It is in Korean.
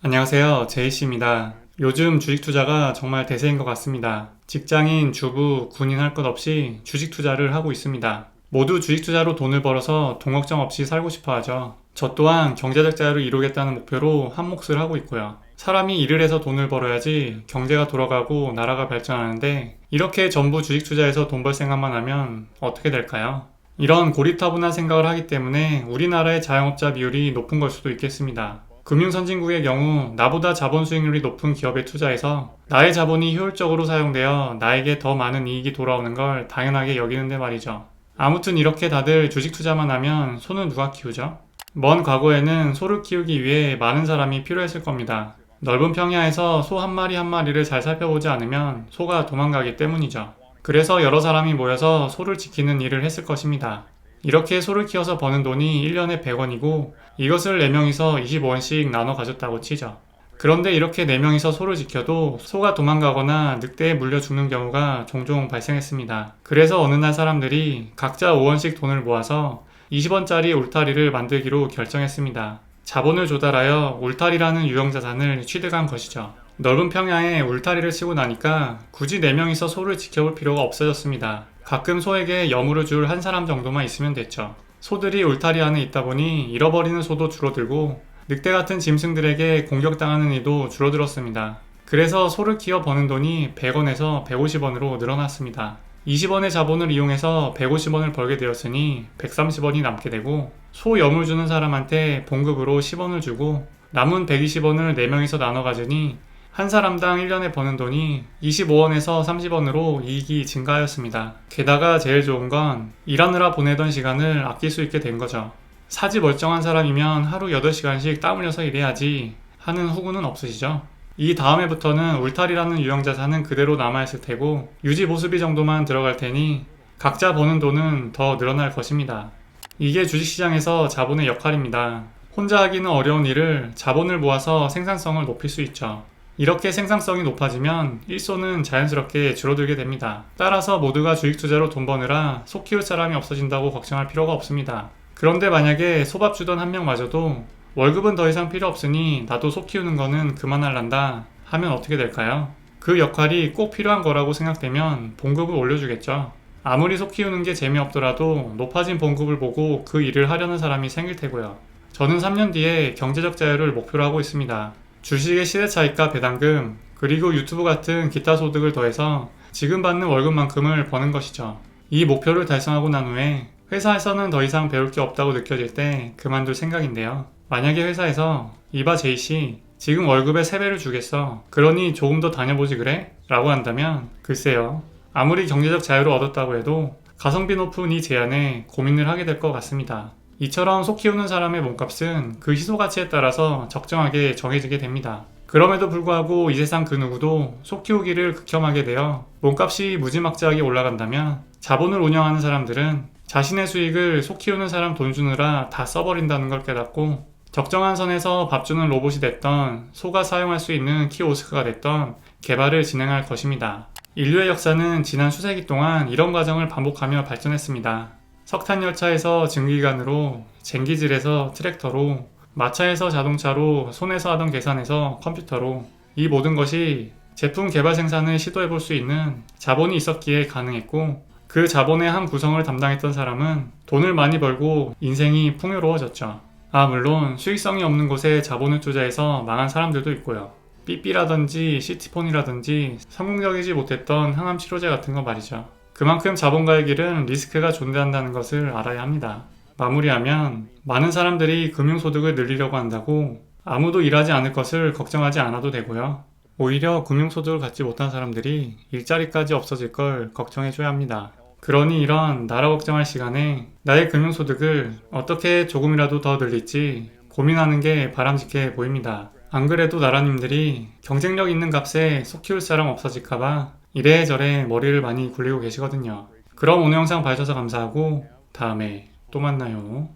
안녕하세요. 제이씨입니다. 요즘 주식 투자가 정말 대세인 것 같습니다. 직장인, 주부, 군인 할 것 없이 주식 투자를 하고 있습니다. 모두 주식 투자로 돈을 벌어서 돈 걱정 없이 살고 싶어 하죠. 저 또한 경제적 자유를 이루겠다는 목표로 한 몫을 하고 있고요. 사람이 일을 해서 돈을 벌어야지 경제가 돌아가고 나라가 발전하는데 이렇게 전부 주식 투자해서 돈 벌 생각만 하면 어떻게 될까요? 이런 고리타분한 생각을 하기 때문에 우리나라의 자영업자 비율이 높은 걸 수도 있겠습니다. 금융선진국의 경우 나보다 자본 수익률이 높은 기업에 투자해서 나의 자본이 효율적으로 사용되어 나에게 더 많은 이익이 돌아오는 걸 당연하게 여기는데 말이죠. 아무튼 이렇게 다들 주식 투자만 하면 소는 누가 키우죠? 먼 과거에는 소를 키우기 위해 많은 사람이 필요했을 겁니다. 넓은 평야에서 소 한 마리 한 마리를 잘 살펴보지 않으면 소가 도망가기 때문이죠. 그래서 여러 사람이 모여서 소를 지키는 일을 했을 것입니다. 이렇게 소를 키워서 버는 돈이 1년에 100원이고 이것을 4명이서 25원씩 나눠 가졌다고 치죠. 그런데 이렇게 4명이서 소를 지켜도 소가 도망가거나 늑대에 물려 죽는 경우가 종종 발생했습니다. 그래서 어느 날 사람들이 각자 5원씩 돈을 모아서 20원짜리 울타리를 만들기로 결정했습니다. 자본을 조달하여 울타리라는 유형자산을 취득한 것이죠. 넓은 평야에 울타리를 치고 나니까 굳이 4명이서 소를 지켜볼 필요가 없어졌습니다. 가끔 소에게 여물을 줄 한 사람 정도만 있으면 됐죠. 소들이 울타리 안에 있다 보니 잃어버리는 소도 줄어들고 늑대 같은 짐승들에게 공격당하는 이도 줄어들었습니다. 그래서 소를 키워 버는 돈이 100원에서 150원으로 늘어났습니다. 20원의 자본을 이용해서 150원을 벌게 되었으니 130원이 남게 되고 소 여물 주는 사람한테 봉급으로 10원을 주고 남은 120원을 4명이서 나눠 가지니 한 사람당 1년에 버는 돈이 25원에서 30원으로 이익이 증가하였습니다. 게다가 제일 좋은 건 일하느라 보내던 시간을 아낄 수 있게 된 거죠. 사지 멀쩡한 사람이면 하루 8시간씩 땀 흘려서 일해야지 하는 후구는 없으시죠? 이 다음 해부터는 울타리라는 유형자산은 그대로 남아있을 테고 유지 보수비 정도만 들어갈 테니 각자 버는 돈은 더 늘어날 것입니다. 이게 주식시장에서 자본의 역할입니다. 혼자 하기는 어려운 일을 자본을 모아서 생산성을 높일 수 있죠. 이렇게 생산성이 높아지면 일소는 자연스럽게 줄어들게 됩니다. 따라서 모두가 주식 투자로 돈 버느라 소 키울 사람이 없어진다고 걱정할 필요가 없습니다. 그런데 만약에 소밥 주던 한 명마저도 월급은 더 이상 필요 없으니 나도 소 키우는 거는 그만할란다 하면 어떻게 될까요? 그 역할이 꼭 필요한 거라고 생각되면 봉급을 올려주겠죠. 아무리 소 키우는 게 재미없더라도 높아진 봉급을 보고 그 일을 하려는 사람이 생길 테고요. 저는 3년 뒤에 경제적 자유를 목표로 하고 있습니다. 주식의 시세차익과 배당금, 그리고 유튜브 같은 기타 소득을 더해서 지금 받는 월급만큼을 버는 것이죠. 이 목표를 달성하고 난 후에 회사에서는 더 이상 배울 게 없다고 느껴질 때 그만둘 생각인데요. 만약에 회사에서 이봐 제이씨, 지금 월급의 3배를 주겠어. 그러니 조금 더 다녀보지 그래? 라고 한다면 글쎄요. 아무리 경제적 자유를 얻었다고 해도 가성비 높은 이 제안에 고민을 하게 될 것 같습니다. 이처럼 소 키우는 사람의 몸값은 그 희소 가치에 따라서 적정하게 정해지게 됩니다. 그럼에도 불구하고 이 세상 그 누구도 소 키우기를 극혐하게 되어 몸값이 무지막지하게 올라간다면 자본을 운영하는 사람들은 자신의 수익을 소 키우는 사람 돈 주느라 다 써버린다는 걸 깨닫고 적정한 선에서 밥 주는 로봇이 됐던 소가 사용할 수 있는 키오스크가 됐던 개발을 진행할 것입니다. 인류의 역사는 지난 수세기 동안 이런 과정을 반복하며 발전했습니다. 석탄열차에서 증기기관으로, 쟁기질에서 트랙터로, 마차에서 자동차로, 손에서 하던 계산에서 컴퓨터로 이 모든 것이 제품 개발 생산을 시도해볼 수 있는 자본이 있었기에 가능했고 그 자본의 한 구성을 담당했던 사람은 돈을 많이 벌고 인생이 풍요로워졌죠. 물론 수익성이 없는 곳에 자본을 투자해서 망한 사람들도 있고요. 삐삐라든지 시티폰이라든지 성공적이지 못했던 항암 치료제 같은 거 말이죠. 그만큼 자본가의 길은 리스크가 존재한다는 것을 알아야 합니다. 마무리하면 많은 사람들이 금융소득을 늘리려고 한다고 아무도 일하지 않을 것을 걱정하지 않아도 되고요. 오히려 금융소득을 갖지 못한 사람들이 일자리까지 없어질 걸 걱정해줘야 합니다. 그러니 이런 나라 걱정할 시간에 나의 금융소득을 어떻게 조금이라도 더 늘릴지 고민하는 게 바람직해 보입니다. 안 그래도 나라님들이 경쟁력 있는 값에 소 키울 사람 없어질까봐 이래저래 머리를 많이 굴리고 계시거든요. 그럼 오늘 영상 봐주셔서 감사하고 다음에 또 만나요.